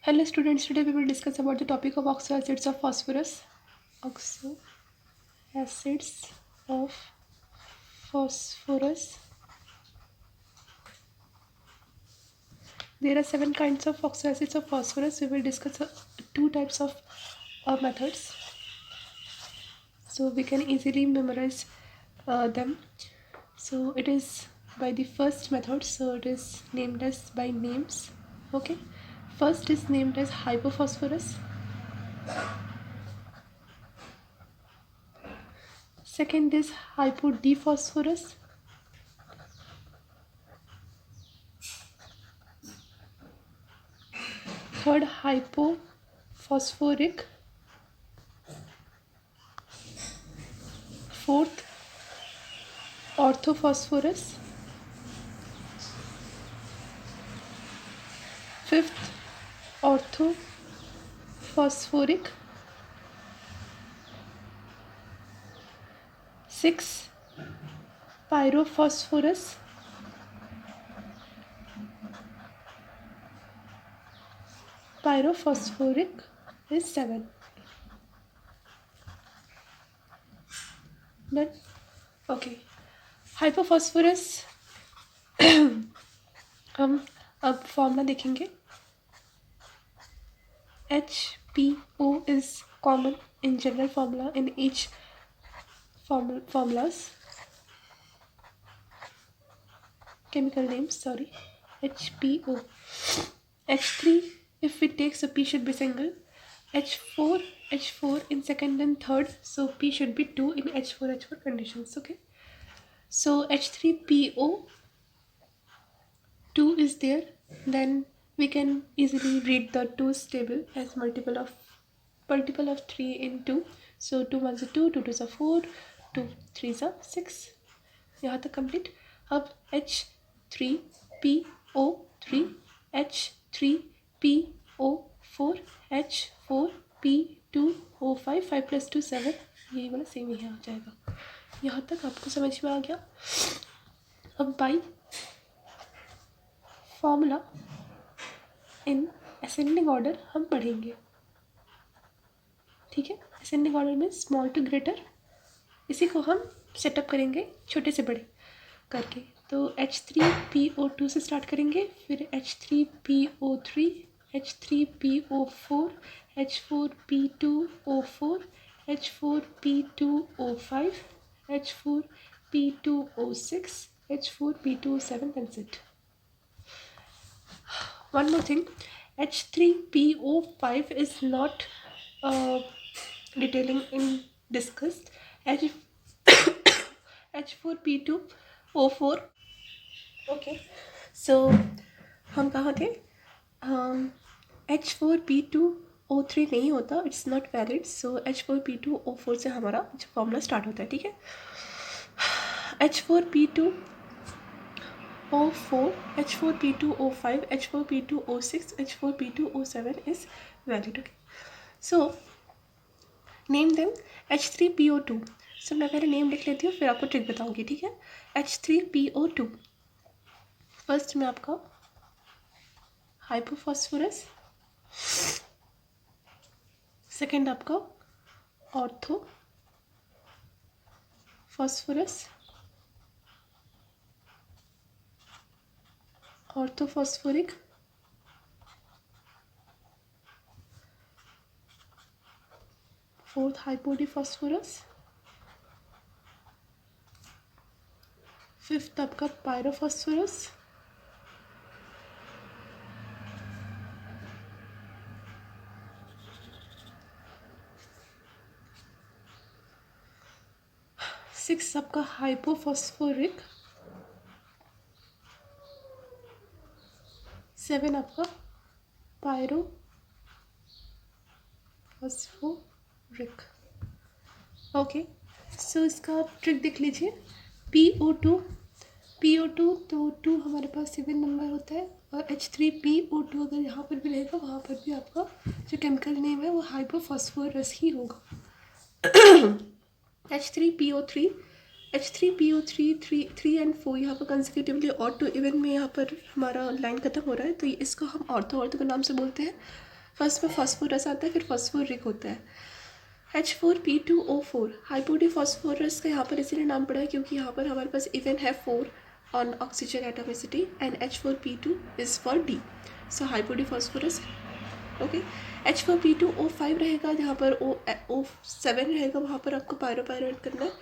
Hello students, today we will discuss about the topic of oxoacids of phosphorus. Oxoacids of phosphorus. There are 7 kinds of oxoacids of phosphorus. We will discuss 2 types of methods, so we can easily memorize them. So it is by the first method, so it is named as by names. Okay, first is named as hypophosphorus. Second is hypodephosphorus. Third, hypophosphoric. Fourth, orthophosphorus. Fifth, orthophosphoric. Sixth, pyrophosphorus. Pyrophosphoric is 7. Done? Okay. Hypophosphorous हम अब formula देखेंगे. HPO is common in general formula in each formulas. Chemical names, sorry. HPO. H3, if we take, so P should be single. H4 in second and third, so P should be 2 in H4 conditions. Okay, so H3PO 2 is there, then we can easily read the 2's table as multiple of 3 in 2. So 2 1s are 2, 2 2s are 4, 2 3s are 6. यहाँ तक complete. अब H3PO3, H3PO4, H4P2O5, 5 + 2 7, यही वाला same ही आ जाएगा. यहाँ तक आपको समझ में आ गया. अब by formula in ascending order हम पढ़ेंगे. ठीक है, असेंडिंग ऑर्डर में स्मॉल टू ग्रेटर, इसी को हम सेटअप करेंगे छोटे से बड़े करके. तो H3PO2 से स्टार्ट करेंगे, फिर H3PO3, H3PO4, H4P2O4, H4P2O5, H4P2O6, H4P2O7, that's it. One more thing, H3PO5 is not detailing in discussed. H4P2O4. Okay, so हम कहाँ थे? H4P2O3 नहीं होता, it's not valid. So H4P2O4 से हमारा फॉर्मूला स्टार्ट होता है. ठीक है, H4P2O4, H4P2O5, H4P2O6, H4P2O7 is valid. Okay, so name them. H3PO2, so मैं पहले नेम लिख लेती हूँ, फिर आपको ट्रिक बताऊँगी. ठीक है, H3PO2 फर्स्ट में आपका हाइपोफॉस्फोरस, सेकेंड आपका ऑर्थोफॉस्फोरिक, फोर्थ हाइपोडीफॉस्फोरस, फिफ्थ आपका पायरोफॉस्फोरस, सिक्स आपका हाइपोफॉस्फोरिक, सेवन आपका पायरोफॉस्फोरिक. ओके, सो इसका ट्रिक देख लीजिए. PO2 तो 2 हमारे पास 7 नंबर होता है, और H3PO2 अगर यहाँ पर भी रहेगा, वहाँ पर भी आपका जो केमिकल नेम है वो हाइपोफॉस्फोरस ही होगा. H3PO3 3 and 4 यहाँ पर कंसेक्यूटिवली ऑड टू इवन में यहाँ पर हमारा लाइन खत्म हो रहा है, तो इसको हम ऑर्थो के नाम से बोलते हैं. फर्स्ट में फॉस्फोरस आता है, फिर फॉस्फोरिक होता है। H4P2O4 हाइपोडी फॉस्फोरस का यहाँ पर इसीलिए नाम पड़ा है क्योंकि यहाँ पर हमारे पास इवन है 4 on oxygen atomicity and H4P2 is for D, so हाइपोडी फॉस्फोरस। ओके, H4P2O5 रहेगा, जहाँ पर O7 रहेगा वहाँ पर आपको पायरो ऐड करना है।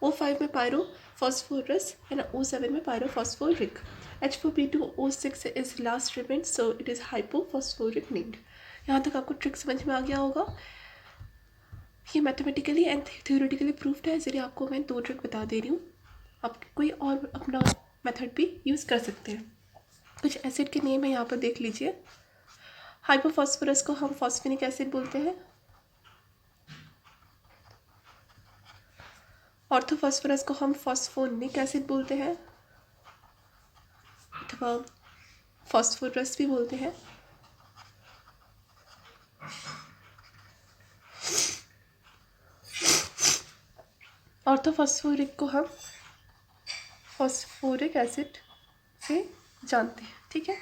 O5 में पायरो फॉस्फोरस एंड O7 में pyro phosphoric. H4P2O6 is last remnant, so it is hypophosphoric named. यहाँ तक आपको ट्रिक समझ में आ गया होगा। ये मैथमेटिकली एंड थ्योरेटिकली प्रूफ्ड है, इसलिए आपको मैं 2 ट्रिक बता दे रही हूँ। आप कोई और अपना मेथड भी यूज़ कर सकते हैं। कुछ एसिड के नेम है यहाँ पर देख लीजिए। हाइपोफॉस्फोरस को हम फॉस्फेनिक एसिड बोलते हैं, ऑर्थोफॉस्फोरस को हम फॉस्फोनिक एसिड बोलते हैं अथवा फॉस्फोरस भी बोलते हैं। ऑर्थोफॉस्फोरिक को हम फॉस्फोरिक एसिड से जानते हैं, ठीक है।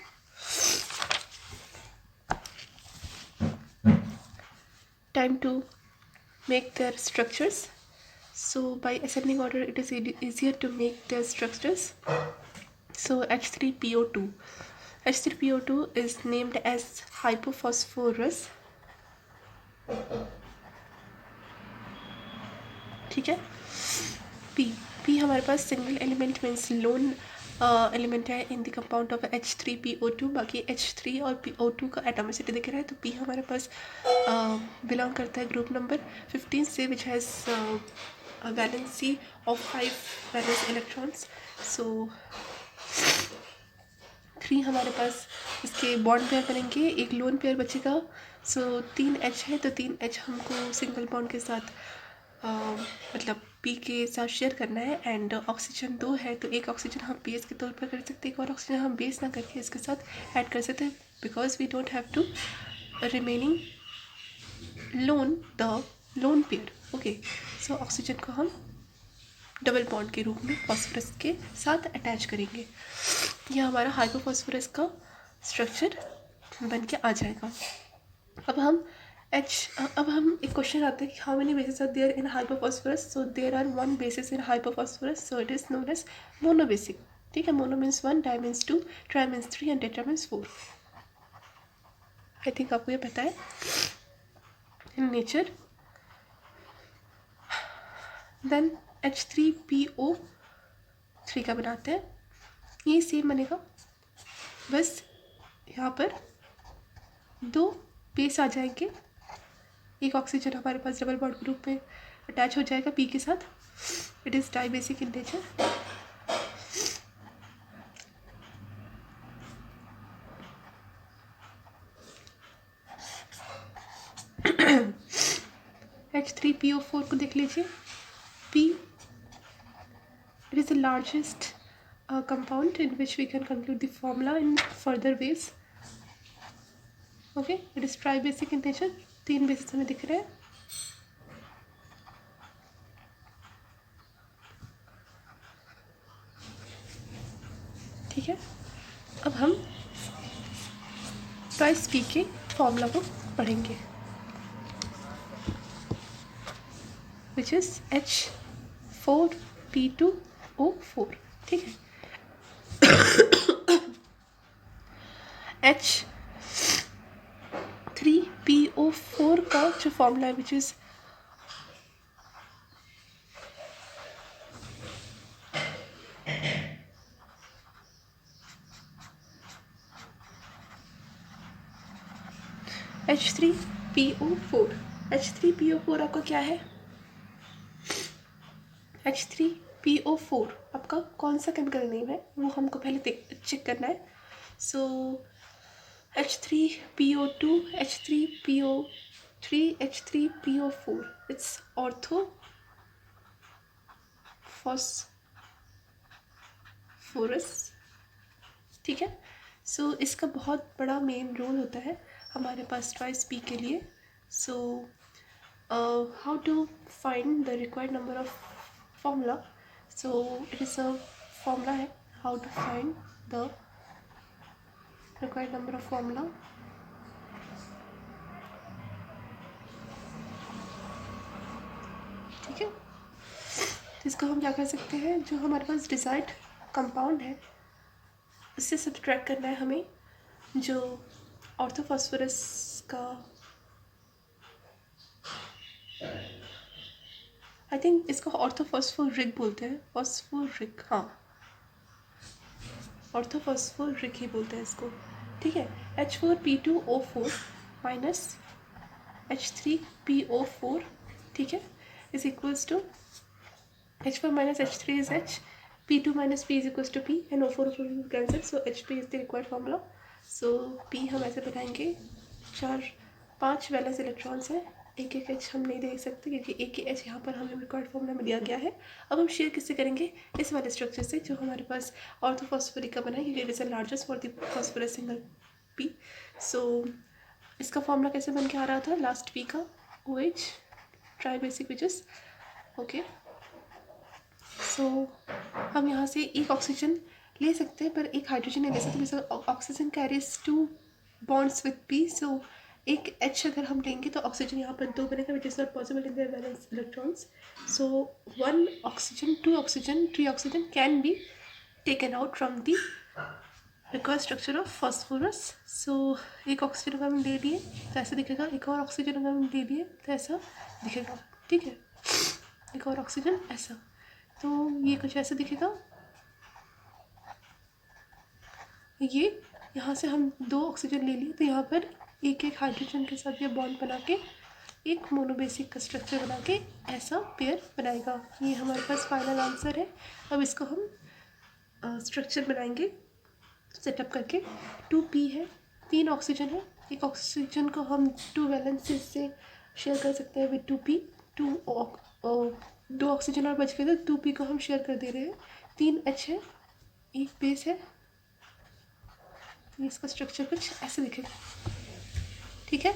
Time to make their structures. So by ascending order it is easier to make their structures. So H3PO2 is named as hypophosphorus, ठीक है। P हमारे पास single element means lone element है in the compound of H3PO2। बाकी H3 और PO2 का atomicity दिख रहा है, तो P हमारे पास बिलोंग करता है ग्रुप नंबर 15 से, which has valency of 5 valence electrons. So 3 हमारे पास इसके बॉन्ड पेयर बनेंगे, एक लोन पेयर बचेगा। सो 3 H है, तो 3 H हमको सिंगल बॉन्ड के साथ मतलब P के साथ शेयर करना है। एंड ऑक्सीजन 2 है, तो एक ऑक्सीजन हम बेस के तौर पर कर सकते हैं, एक और ऑक्सीजन हम बेस ना करके इसके साथ ऐड कर सकते हैं, because we don't have to remaining lone pair. Okay, so oxygen को हम डबल बॉन्ड के रूप में फॉस्फोरस के साथ अटैच करेंगे। यह हमारा हाइपोफॉस्फोरस का स्ट्रक्चर बन के आ जाएगा। अब हम एक क्वेश्चन आता है कि how many basis are there in hypophosphorous. So there are 1 basis in hypophosphorous, so it is known as monobasic, ठीक है। Mono means 1, di means 2, tri means 3 and tetra means 4। I think आपको ये पता है in nature. Then H3PO3 का बनाते हैं, ये सेम बनेगा, बस यहाँ पर 2 बेस आ जाएंगे, एक ऑक्सीजन हमारे पास डबल बॉन्ड ग्रुप में अटैच हो जाएगा P के साथ। It is dibasic in nature. H3PO4 को देख लीजिए। P it is the largest compound in which we can conclude the formula in further ways. Okay, it is tribasic in nature, 3 basis हमें दिख रहे हैं। ठीक है, अब हम ट्वाइस P के फॉर्मूला को पढ़ेंगे, विच इज H4P2O4, ठीक है। H3PO4 का जो फॉर्मूला है, विच इज H3PO4 आपका क्या है? H3PO4 आपका कौन सा केमिकल नेम है, वो हमको पहले चेक करना है। सो H3PO2, H3PO3, H3PO4, it's orthophosphorus, ठीक है। सो इसका बहुत बड़ा मेन रोल होता है हमारे पास ट्वाइस P के लिए। So how to find the required number of formula. So it is a formula है, how to find the required number of formula. तो इसको हम क्या कर सकते हैं, जो हमारे पास डिजायर्ड कंपाउंड है उससे सब्ट्रैक्ट करना है हमें जो ऑर्थोफॉस्फोरस का, आई थिंक इसको ऑर्थोफॉस्फोरिक बोलते हैं, फॉस्फोरिक, हाँ ऑर्थोफॉस्फोरिक ही बोलते हैं इसको, ठीक है। H4P2O4 माइनस H3PO4, ठीक है, is equals to H4 minus H3 is H, P2 minus P is equals to P, and O4 will cancel, so HP is the required formula. So P हम ऐसे बनाएंगे, 5 वैलेंस इलेक्ट्रॉन्स हैं, एक H हम नहीं दे सकते क्योंकि एक H यहाँ पर हमें रिक्वायर्ड फॉर्मूला में दिया गया है। अब हम शेयर किससे करेंगे, इस वाले स्ट्रक्चर से जो हमारे पास ऑर्थोफॉस्फोरिक का बना है, क्योंकि it is the largest for the phosphorus single P। So इसका फॉर्मूला कैसे बन के आ रहा था, लास्ट P का OH tri basic which is okay. So हम यहाँ से एक ऑक्सीजन ले सकते हैं पर एक हाइड्रोजन नहीं ले सकते, because oxygen carries 2 bonds with P. So एक H अगर हम लेंगे तो ऑक्सीजन यहाँ पर 2 बनेगा, which is not possible in there valence electrons. So 1 oxygen, 2 oxygen, 3 oxygen can be taken out from the required structure of phosphorus. So एक oxygen अगर हम ले लिए तो ऐसा दिखेगा, एक और ऑक्सीजन अगर हम ले लिए तो ऐसा दिखेगा, ठीक है, एक और ऑक्सीजन ऐसा, तो ये कुछ ऐसे दिखेगा। ये यहाँ से हम 2 ऑक्सीजन ले लिए तो यहाँ पर एक हाइड्रोजन के साथ ये बॉन्ड बना के एक मोनोबेसिक का स्ट्रक्चर बना के ऐसा पेयर बनाएगा। ये हमारे पास फाइनल आंसर है। अब इसको हम स्ट्रक्चर बनाएंगे सेटअप करके। 2p है, 3 ऑक्सीजन है, एक ऑक्सीजन को हम 2 वैलेंसेस से शेयर कर सकते हैं विद 2p, 2 ऑक्सीजन और बच गए तो 2p को हम शेयर कर दे रहे हैं। 3 H है, एक बेस है, तो इसका स्ट्रक्चर कुछ ऐसे दिखेगा, ठीक है।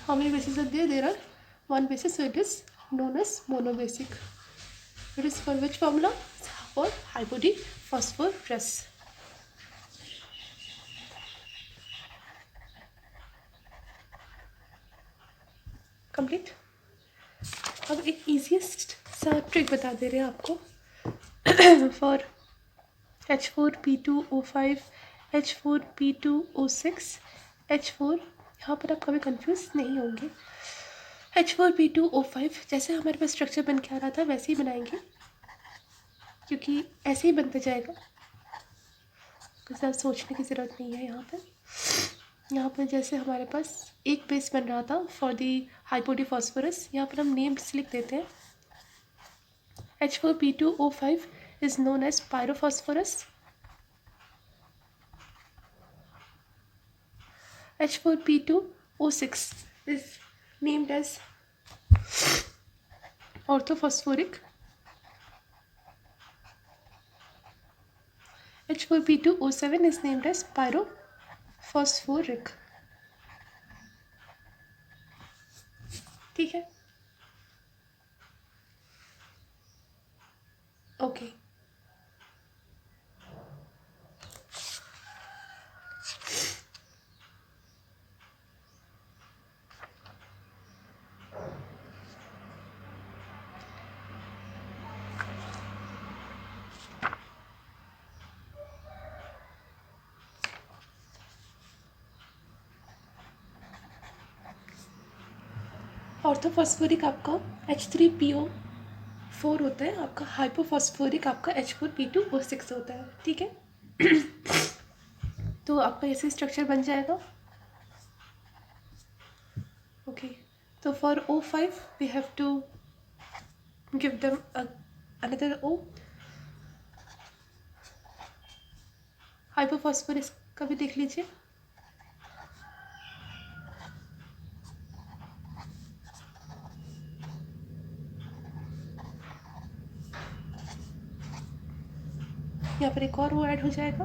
How many basis are there are 1 basis, so it is known as monobasic. It is for which formula? For hypodiphosphorus. Complete. अब एक ईजीएस्ट सा ट्रिक बता दे रहे हैं आपको फॉर H4P2O5, H4P2O6, H4, यहाँ पर आप कभी कंफ्यूज नहीं होंगे। H4P2O5 जैसे हमारे पास स्ट्रक्चर बन के आ रहा था वैसे ही बनाएंगे, क्योंकि ऐसे ही बनता जाएगा, कुछ सोचने की ज़रूरत नहीं है। यहाँ पर जैसे हमारे पास एक बेस बन रहा था फॉर दी हाइपोडिफॉस्फोरस, यहाँ पर हम नेम्स लिख देते हैं। H4P2O5 is known as pyrophosphorus. H4P2O6 is named as orthophosphoric. H4P2O7 is named as pyrophosphoric. ठीक है, ओके। ऑर्थोफॉस्फोरिक आपका H3PO4 होता है, आपका हाइपोफॉस्फोरिक आपका H4P2O6 होता है, ठीक है। तो आपका ऐसे स्ट्रक्चर बन जाएगा, ओके। तो for O5 we have to give them another O। Hypophosphorous का भी देख लीजिए, यहाँ पर एक और वो ऐड हो जाएगा।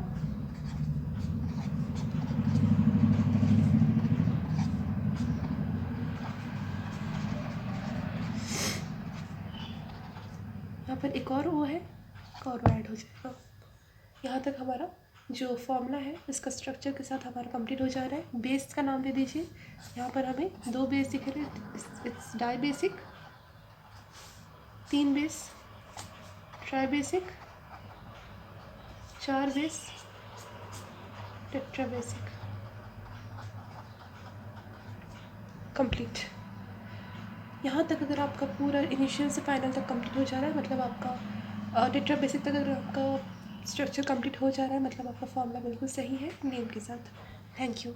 यहाँ पर एक और वो है, एक और वो ऐड हो जाएगा। यहाँ तक हमारा जो फॉर्मूला है इसका स्ट्रक्चर के साथ हमारा कंप्लीट हो जा रहा है। बेस का नाम दे दीजिए, यहाँ पर हमें 2 बेस दिख रहे हैं, it's dibasic, 3 base, tribasic, 4 base, tetrabasic, complete. यहाँ तक अगर आपका पूरा इनिशियल से फाइनल तक कंप्लीट हो जा रहा है, मतलब आपका टेट्रा बेसिक तक अगर आपका स्ट्रक्चर कंप्लीट हो जा रहा है, मतलब आपका फॉर्मूला बिल्कुल सही है नेम के साथ। Thank you.